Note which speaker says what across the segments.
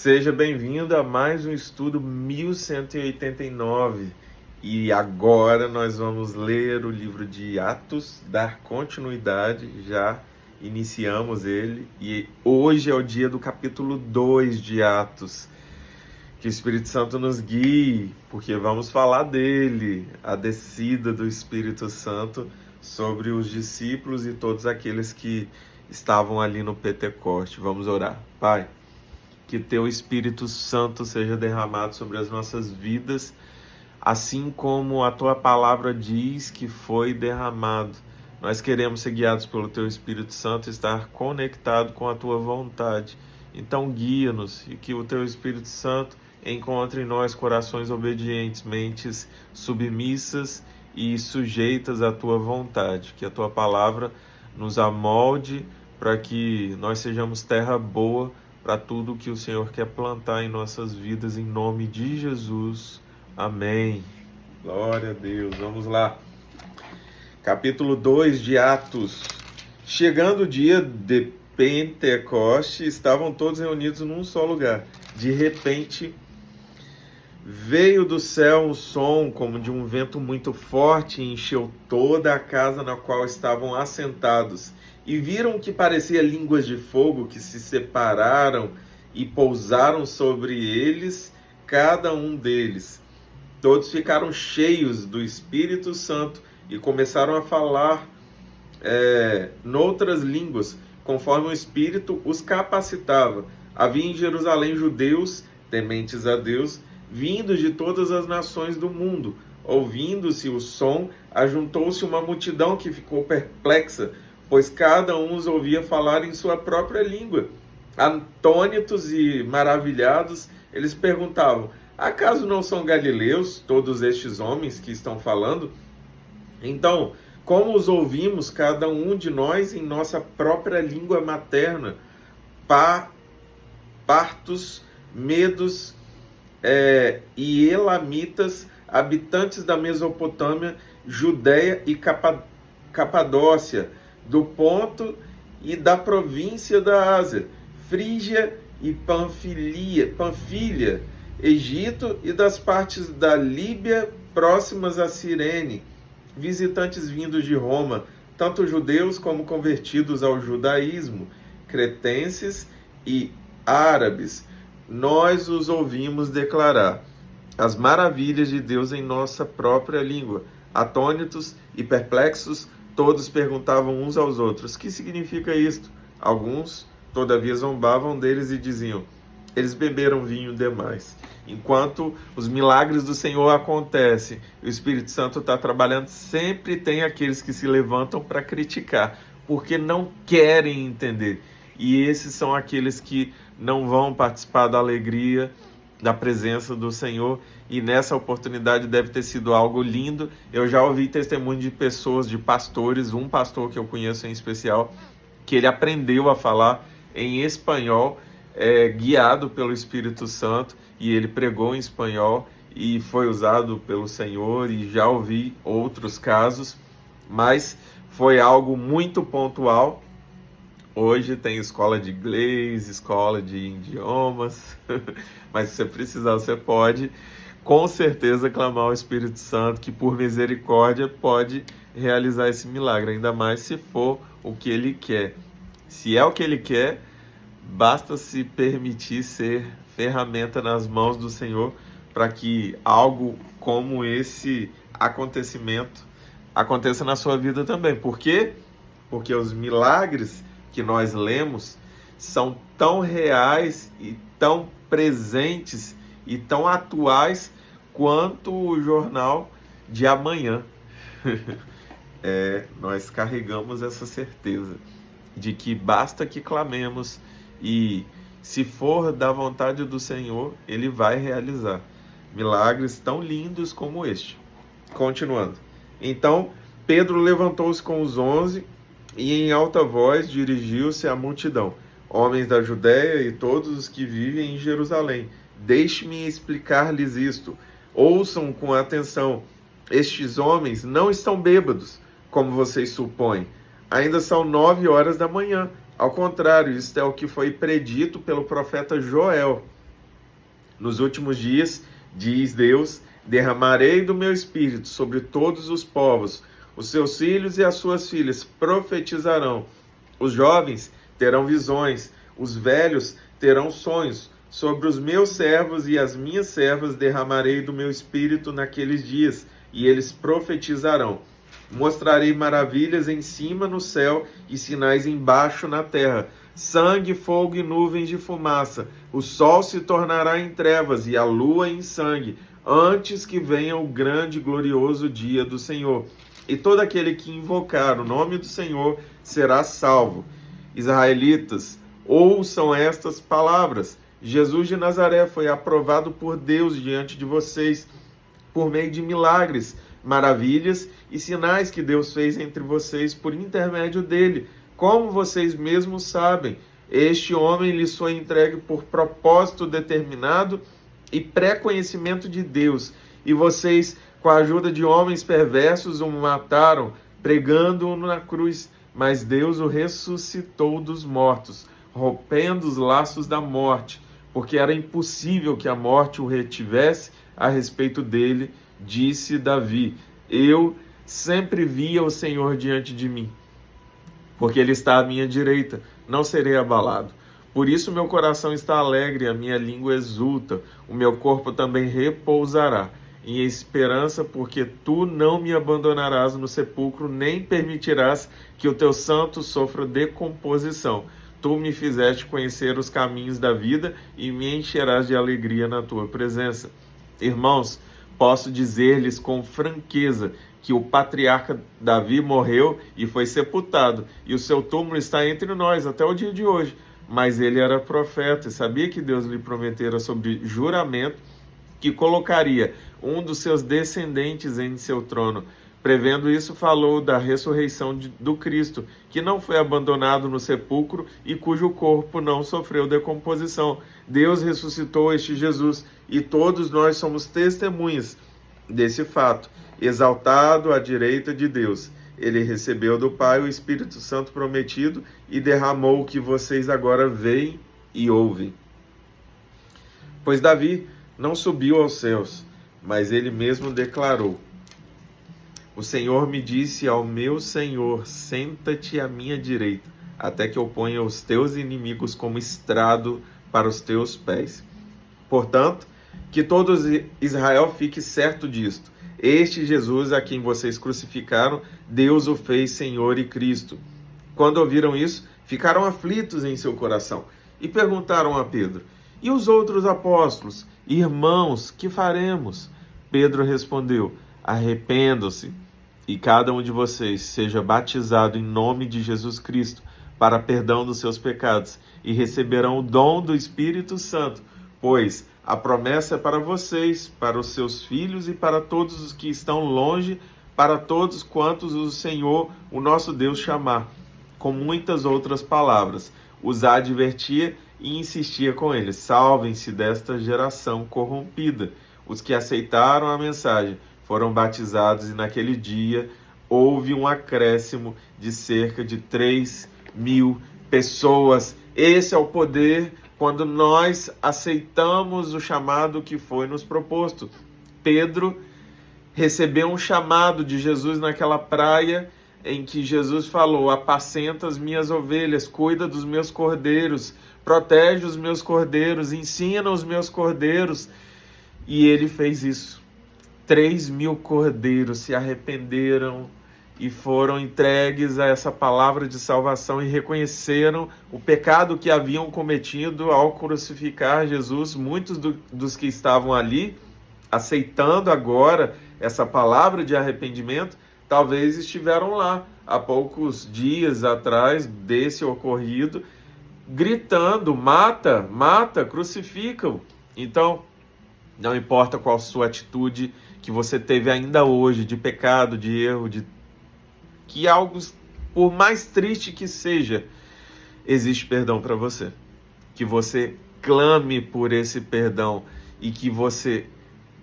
Speaker 1: Seja bem-vindo a mais um estudo 1189. E agora nós vamos ler o livro de Atos, dar continuidade, já iniciamos ele, e hoje é o dia do capítulo 2 de Atos. Que o Espírito Santo nos guie, porque vamos falar dele, a descida do Espírito Santo sobre os discípulos e todos aqueles que estavam ali no Pentecoste. Vamos orar. Pai, que teu Espírito Santo seja derramado sobre as nossas vidas, assim como a tua palavra diz que foi derramado. Nós queremos ser guiados pelo teu Espírito Santo, estar conectado com a tua vontade. Então guia-nos e que o teu Espírito Santo encontre em nós corações obedientes, mentes submissas e sujeitas à tua vontade. Que a tua palavra nos amolde para que nós sejamos terra boa para tudo que o Senhor quer plantar em nossas vidas, em nome de Jesus. Amém. Glória a Deus. Vamos lá. Capítulo 2 de Atos. Chegando o dia de Pentecoste, estavam todos reunidos num só lugar. De repente, veio do céu um som como de um vento muito forte e encheu toda a casa na qual estavam assentados. E viram que parecia línguas de fogo que se separaram e pousaram sobre eles, cada um deles. Todos ficaram cheios do Espírito Santo e começaram a falar noutras línguas, conforme o Espírito os capacitava. Havia em Jerusalém judeus, tementes a Deus, vindos de todas as nações do mundo. Ouvindo-se o som, ajuntou-se uma multidão que ficou perplexa, pois cada um os ouvia falar em sua própria língua. Atônitos e maravilhados, eles perguntavam: acaso não são galileus todos estes homens que estão falando? Então, como os ouvimos, cada um de nós em nossa própria língua materna? Partos, medos e elamitas, habitantes da Mesopotâmia, Judéia e Capadócia, do Ponto e da província da Ásia, Frígia e Panfilha, Egito e das partes da Líbia próximas a Cirene, visitantes vindos de Roma, tanto judeus como convertidos ao judaísmo, cretenses e árabes. Nós os ouvimos declarar as maravilhas de Deus em nossa própria língua. Atônitos e perplexos, todos perguntavam uns aos outros: que significa isto? Alguns, todavia, zombavam deles e diziam: eles beberam vinho demais. Enquanto os milagres do Senhor acontecem, o Espírito Santo está trabalhando, sempre tem aqueles que se levantam para criticar, porque não querem entender. E esses são aqueles que não vão participar da alegria, da presença do Senhor. E nessa oportunidade deve ter sido algo lindo. Eu já ouvi testemunho de pessoas, de pastores, um pastor que eu conheço em especial, que ele aprendeu a falar em espanhol, guiado pelo Espírito Santo, e ele pregou em espanhol e foi usado pelo Senhor, e já ouvi outros casos, mas foi algo muito pontual. Hoje tem escola de inglês, escola de idiomas, mas se você precisar, você pode, com certeza, clamar ao Espírito Santo, que por misericórdia pode realizar esse milagre, ainda mais se for o que Ele quer. Se é o que Ele quer, basta se permitir ser ferramenta nas mãos do Senhor para que algo como esse acontecimento aconteça na sua vida também. Por quê? Porque os milagres que nós lemos são tão reais e tão presentes e tão atuais quanto o jornal de amanhã. Nós carregamos essa certeza de que basta que clamemos, e se for da vontade do Senhor, Ele vai realizar milagres tão lindos como este. Continuando. Então, Pedro levantou-se com os 11 e em alta voz dirigiu-se à multidão: homens da Judéia e todos os que vivem em Jerusalém, deixe-me explicar-lhes isto. Ouçam com atenção. Estes homens não estão bêbados, como vocês supõem. Ainda são 9 horas da manhã. Ao contrário, isto é o que foi predito pelo profeta Joel. Nos últimos dias, diz Deus, derramarei do meu espírito sobre todos os povos. Os seus filhos e as suas filhas profetizarão. Os jovens terão visões, os velhos terão sonhos. Sobre os meus servos e as minhas servas derramarei do meu espírito naqueles dias, e eles profetizarão. Mostrarei maravilhas em cima no céu e sinais embaixo na terra: sangue, fogo e nuvens de fumaça. O sol se tornará em trevas e a lua em sangue, antes que venha o grande e glorioso dia do Senhor. E todo aquele que invocar o nome do Senhor será salvo. Israelitas, ouçam estas palavras. Jesus de Nazaré foi aprovado por Deus diante de vocês por meio de milagres, maravilhas e sinais que Deus fez entre vocês por intermédio dele. Como vocês mesmos sabem, este homem lhes foi entregue por propósito determinado e pré-conhecimento de Deus, e vocês, com a ajuda de homens perversos, o mataram, pregando-o na cruz. Mas Deus o ressuscitou dos mortos, rompendo os laços da morte, porque era impossível que a morte o retivesse. A respeito dele, disse Davi: eu sempre via o Senhor diante de mim, porque ele está à minha direita, não serei abalado. Por isso meu coração está alegre, a minha língua exulta, o meu corpo também repousará em esperança, porque tu não me abandonarás no sepulcro, nem permitirás que o teu santo sofra decomposição. Tu me fizeste conhecer os caminhos da vida e me encherás de alegria na tua presença. Irmãos, posso dizer-lhes com franqueza que o patriarca Davi morreu e foi sepultado, e o seu túmulo está entre nós até o dia de hoje. Mas ele era profeta e sabia que Deus lhe prometera sobre juramento que colocaria um dos seus descendentes em seu trono. Prevendo isso, falou da ressurreição do Cristo, que não foi abandonado no sepulcro e cujo corpo não sofreu decomposição. Deus ressuscitou este Jesus, e todos nós somos testemunhas desse fato. Exaltado à direita de Deus, ele recebeu do Pai o Espírito Santo prometido e derramou o que vocês agora veem e ouvem. Pois Davi não subiu aos céus, mas ele mesmo declarou: o Senhor me disse ao meu Senhor, senta-te à minha direita, até que eu ponha os teus inimigos como estrado para os teus pés. Portanto, que todo Israel fique certo disto: este Jesus a quem vocês crucificaram, Deus o fez Senhor e Cristo. Quando ouviram isso, ficaram aflitos em seu coração e perguntaram a Pedro: e os outros apóstolos? Irmãos, que faremos? Pedro respondeu: arrependam-se e cada um de vocês seja batizado em nome de Jesus Cristo para perdão dos seus pecados, e receberão o dom do Espírito Santo, pois a promessa é para vocês, para os seus filhos e para todos os que estão longe, para todos quantos o Senhor, o nosso Deus, chamar. Com muitas outras palavras, os advertia e insistia com eles: salvem-se desta geração corrompida. Os que aceitaram a mensagem foram batizados, e naquele dia houve um acréscimo de cerca de 3.000 pessoas. Esse é o poder quando nós aceitamos o chamado que foi nos proposto. Pedro recebeu um chamado de Jesus naquela praia em que Jesus falou: apacenta as minhas ovelhas, cuida dos meus cordeiros, protege os meus cordeiros, ensina os meus cordeiros. E ele fez isso. 3.000 cordeiros se arrependeram e foram entregues a essa palavra de salvação e reconheceram o pecado que haviam cometido ao crucificar Jesus. Muitos dos que estavam ali, aceitando agora essa palavra de arrependimento, talvez estiveram lá há poucos dias atrás desse ocorrido, gritando: mata, mata, crucifica-o. Então, não importa qual sua atitude que você teve ainda hoje, de pecado, de erro, que algo, por mais triste que seja, existe perdão para você. Que você clame por esse perdão e que você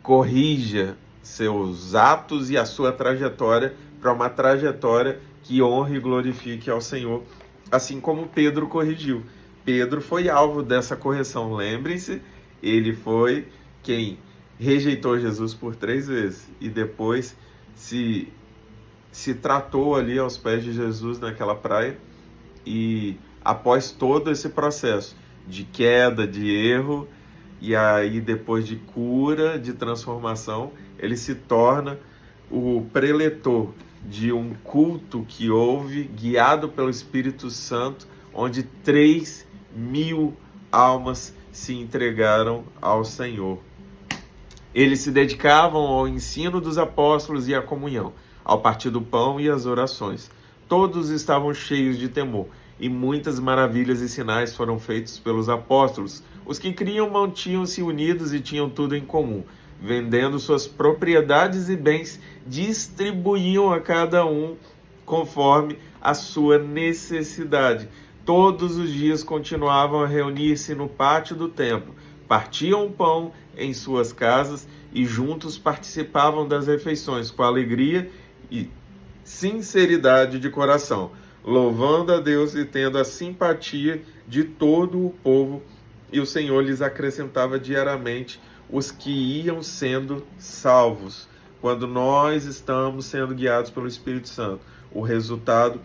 Speaker 1: corrija seus atos e a sua trajetória para uma trajetória que honre e glorifique ao Senhor, assim como Pedro corrigiu. Pedro foi alvo dessa correção. Lembrem-se Ele foi quem rejeitou Jesus por 3 vezes e depois se tratou ali aos pés de Jesus naquela praia. E após todo esse processo de queda, de erro, e aí depois de cura, de transformação, ele se torna o preletor de um culto que houve, guiado pelo Espírito Santo, onde 3.000 almas se entregaram ao Senhor. Eles se dedicavam ao ensino dos apóstolos e à comunhão, ao partir do pão e às orações. Todos estavam cheios de temor, e muitas maravilhas e sinais foram feitos pelos apóstolos. Os que criam mantinham-se unidos e tinham tudo em comum. Vendendo suas propriedades e bens, distribuíam a cada um conforme a sua necessidade. Todos os dias continuavam a reunir-se no pátio do templo, partiam o pão em suas casas e juntos participavam das refeições com alegria e sinceridade de coração, louvando a Deus e tendo a simpatia de todo o povo, e o Senhor lhes acrescentava diariamente os que iam sendo salvos. Quando nós estamos sendo guiados pelo Espírito Santo, o resultado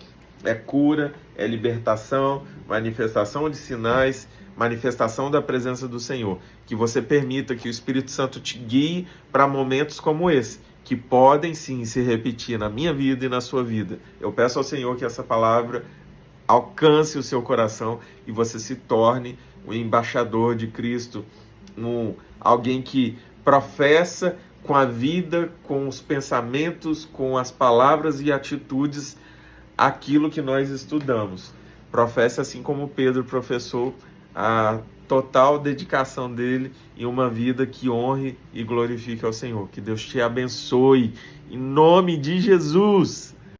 Speaker 1: é cura, é libertação, manifestação de sinais, manifestação da presença do Senhor. Que você permita que o Espírito Santo te guie para momentos como esse, que podem sim se repetir na minha vida e na sua vida. Eu peço ao Senhor que essa palavra alcance o seu coração e você se torne um embaixador de Cristo, alguém que professa com a vida, com os pensamentos, com as palavras e atitudes aquilo que nós estudamos. Professe assim como Pedro professou a total dedicação dele em uma vida que honre e glorifique ao Senhor. Que Deus te abençoe, em nome de Jesus.